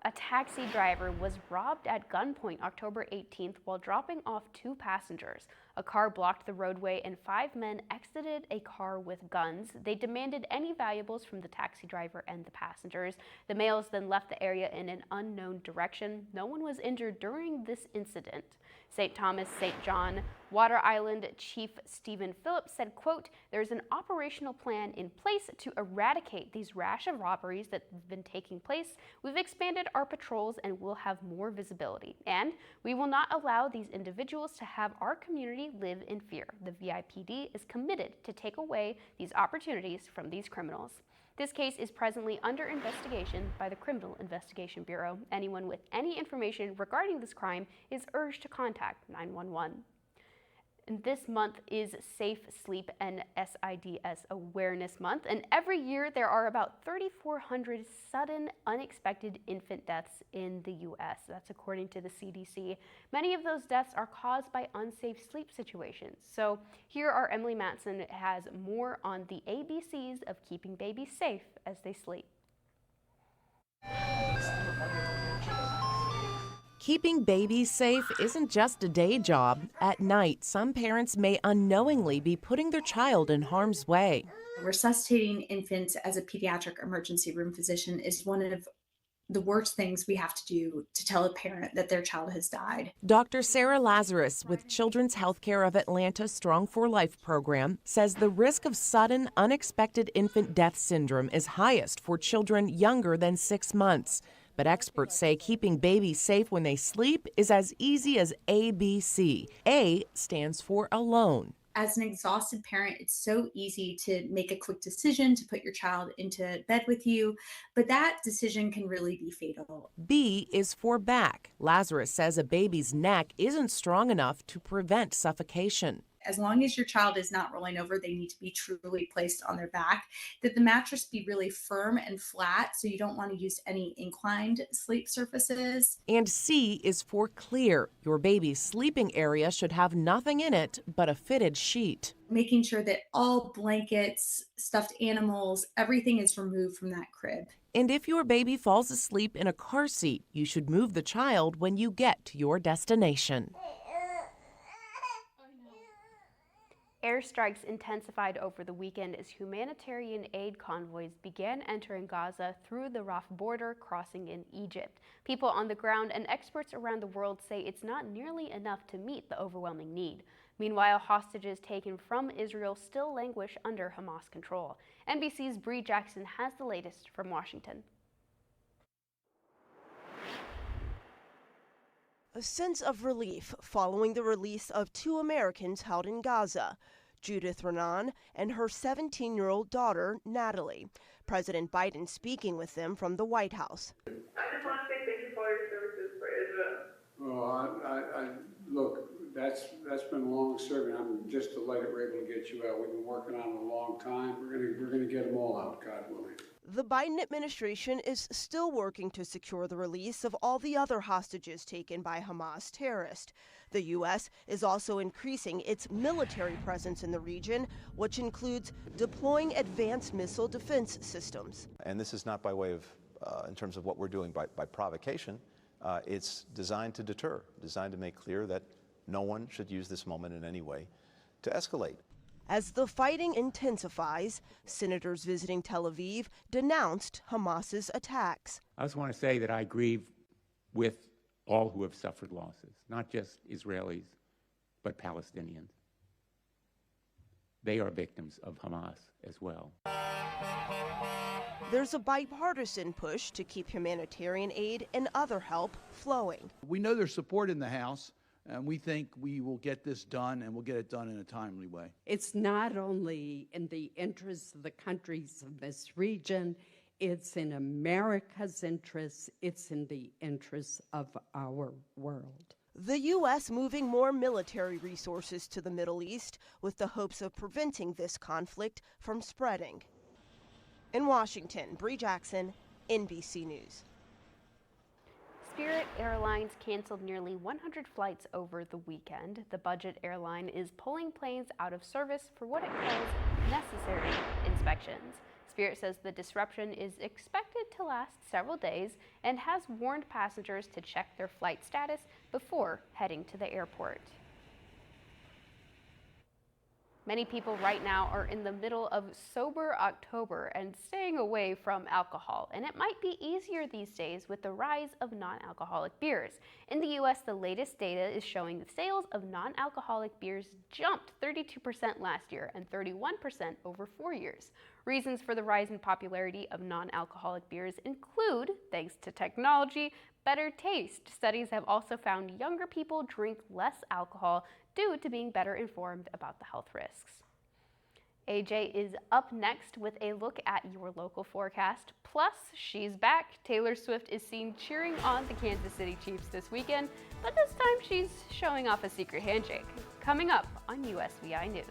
A taxi driver was robbed at gunpoint October 18th while dropping off 2 passengers. A car blocked the roadway and 5 men exited a car with guns. They demanded any valuables from the taxi driver and the passengers. The males then left the area in an unknown direction. No one was injured during this incident. St. Thomas, St. John, Water Island Chief Stephen Phillips said, quote, "There's an operational plan in place to eradicate these rash of robberies that have been taking place. We've expanded our patrols and will have more visibility. And we will not allow these individuals to have our community live in fear. The VIPD is committed to take away these opportunities from these criminals." This case is presently under investigation by the Criminal Investigation Bureau. Anyone with any information regarding this crime is urged to contact 911. And this month is Safe Sleep and SIDS Awareness Month, and every year there are about 3,400 sudden, unexpected infant deaths in the U.S. That's according to the CDC. Many of those deaths are caused by unsafe sleep situations. So here our Emily Matson has more on the ABCs of keeping babies safe as they sleep. Keeping babies safe isn't just a day job. At night, some parents may unknowingly be putting their child in harm's way. Resuscitating infants as a pediatric emergency room physician is one of the worst things we have to do to tell a parent that their child has died. Dr. Sarah Lazarus with Children's Healthcare of Atlanta's Strong for Life program says the risk of sudden, unexpected infant death syndrome is highest for children younger than 6 months. But experts say keeping babies safe when they sleep is as easy as ABC. A stands for alone. As an exhausted parent, it's so easy to make a quick decision to put your child into bed with you, but that decision can really be fatal. B is for back. Lazarus says a baby's neck isn't strong enough to prevent suffocation. As long as your child is not rolling over, they need to be truly placed on their back, that the mattress be really firm and flat, so you don't want to use any inclined sleep surfaces. And C is for clear. Your baby's sleeping area should have nothing in it but a fitted sheet. Making sure that all blankets, stuffed animals, everything is removed from that crib. And if your baby falls asleep in a car seat, you should move the child when you get to your destination. Airstrikes intensified over the weekend as humanitarian aid convoys began entering Gaza through the Rafah border, crossing in Egypt. People on the ground and experts around the world say it's not nearly enough to meet the overwhelming need. Meanwhile, hostages taken from Israel still languish under Hamas control. NBC's Bree Jackson has the latest from Washington. A sense of relief following the release of 2 Americans held in Gaza, Judith Renan and her 17-year-old daughter, Natalie. President Biden speaking with them from the White House. I just want to say thank you for your services for Israel. Well, look, that's been long serving. I'm just delighted we're able to get you out. We've been working on it a long time. We're gonna get them all out, God willing. The Biden administration is still working to secure the release of all the other hostages taken by Hamas terrorists. The U.S. is also increasing its military presence in the region, which includes deploying advanced missile defense systems. And this is not by way of, in terms of what we're doing by provocation. It's designed to deter, designed to make clear that no one should use this moment in any way to escalate. As the fighting intensifies, senators visiting Tel Aviv denounced Hamas's attacks. I just want to say that I grieve with all who have suffered losses, not just Israelis, but Palestinians. They are victims of Hamas as well. There's a bipartisan push to keep humanitarian aid and other help flowing. We know there's support in the House, and we think we will get this done, and we'll get it done in a timely way. It's not only in the interests of the countries of this region, it's in America's interests, it's in the interests of our world. The U.S. moving more military resources to the Middle East with the hopes of preventing this conflict from spreading. In Washington, Bree Jackson, NBC News. Spirit Airlines canceled nearly 100 flights over the weekend. The budget airline is pulling planes out of service for what it calls necessary inspections. Spirit says the disruption is expected to last several days and has warned passengers to check their flight status before heading to the airport. Many people right now are in the middle of Sober October and staying away from alcohol, and it might be easier these days with the rise of non-alcoholic beers. In the U.S., the latest data is showing the sales of non-alcoholic beers jumped 32% last year and 31% over 4 years. Reasons for the rise in popularity of non-alcoholic beers include, thanks to technology, better taste. Studies have also found younger people drink less alcohol due to being better informed about the health risks. AJ is up next with a look at your local forecast. Plus, she's back. Taylor Swift is seen cheering on the Kansas City Chiefs this weekend, but this time she's showing off a secret handshake. Coming up on USVI News.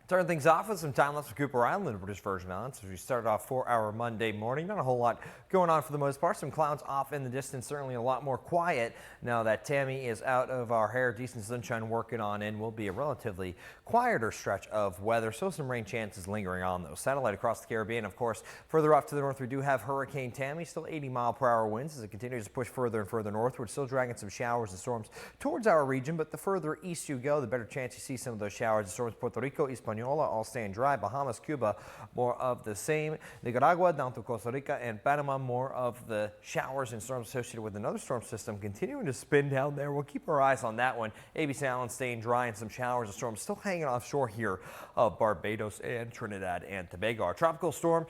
Turn things off with some time lapse for Cooper Island, British Virgin Islands. As we started off for our Monday morning, not a whole lot going on for the most part. Some clouds off in the distance, certainly a lot more quiet now that Tammy is out of our hair. Decent sunshine working on in. Will be a relatively quieter stretch of weather, so some rain chances lingering on those. Satellite across the Caribbean, of course. Further off to the north, we do have Hurricane Tammy, still 80-mile-per-hour winds as it continues to push further and further northward. Still dragging some showers and storms towards our region, but the further east you go, the better chance you see some of those showers and storms. Puerto Rico, Hispaniola, all staying dry. Bahamas, Cuba, more of the same. Nicaragua down to Costa Rica and Panama, more of the showers and storms associated with another storm system continuing to spin down there. We'll keep our eyes on that one. ABC Island staying dry and some showers and storms still hanging offshore here of Barbados and Trinidad and Tobago. Our tropical storm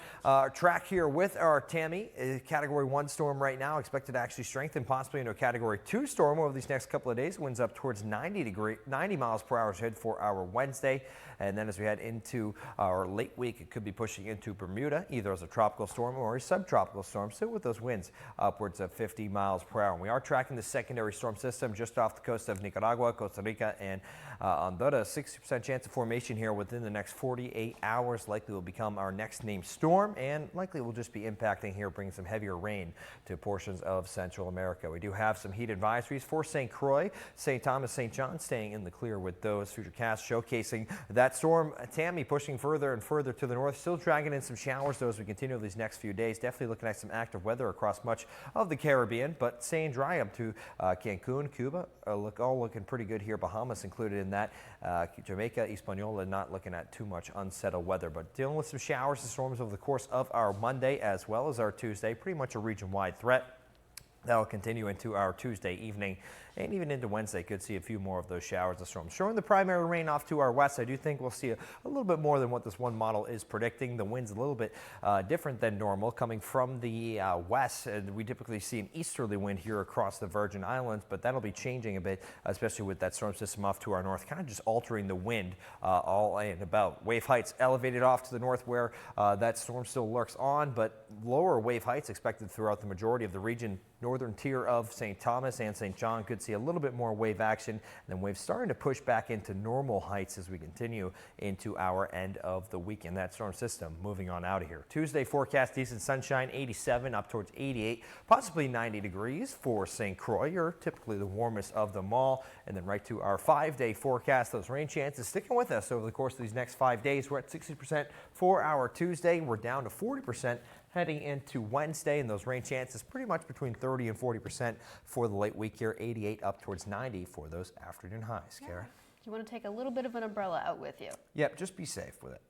track here with our Tammy, a Category 1 storm right now, expected to actually strengthen possibly into a Category 2 storm over these next couple of days. Winds up towards 90 miles per hour ahead for our Wednesday. And then as we head into our late week, it could be pushing into Bermuda, either as a tropical storm or a subtropical storm, still with those winds upwards of 50 miles per hour. And we are tracking the secondary storm system just off the coast of Nicaragua, Costa Rica, and Honduras. 60% chance of formation here within the next 48 hours. Likely will become our next named storm, and likely will just be impacting here, bringing some heavier rain to portions of Central America. We do have some heat advisories for St. Croix, St. Thomas, St. John, staying in the clear with those. Futurecast showcasing that storm Tammy pushing further and further to the north, still dragging in some showers though as we continue these next few days. Definitely looking at some active weather across much of the Caribbean, but staying dry up to Cancun, Cuba, all looking pretty good here. Bahamas included in that. Jamaica, Hispaniola, not looking at too much unsettled weather, but dealing with some showers and storms over the course of our Monday as well as our Tuesday. Pretty much a region-wide threat. That will continue into our Tuesday evening and even into Wednesday. Could see a few more of those showers and storms. Showing the primary rain off to our west, I do think we'll see a little bit more than what this one model is predicting. The wind's a little bit different than normal coming from the west. And we typically see an easterly wind here across the Virgin Islands, but that'll be changing a bit, especially with that storm system off to our north, kind of just altering the wind all and about. Wave heights elevated off to the north where that storm still lurks on, but lower wave heights expected throughout the majority of the region. Northern tier of St. Thomas and St. John could see a little bit more wave action, and then waves starting to push back into normal heights as we continue into our end of the weekend. That storm system moving on out of here. Tuesday forecast, decent sunshine, 87 up towards 88, possibly 90 degrees for St. Croix. You're typically the warmest of them all. And then right to our 5-day forecast, those rain chances sticking with us over the course of these next 5 days. We're at 60% for our Tuesday. We're down to 40% heading into Wednesday, and those rain chances pretty much between 30 and 40% for the late week here. 88 up towards 90 for those afternoon highs. Kara? You want to take a little bit of an umbrella out with you. Yep, just be safe with it.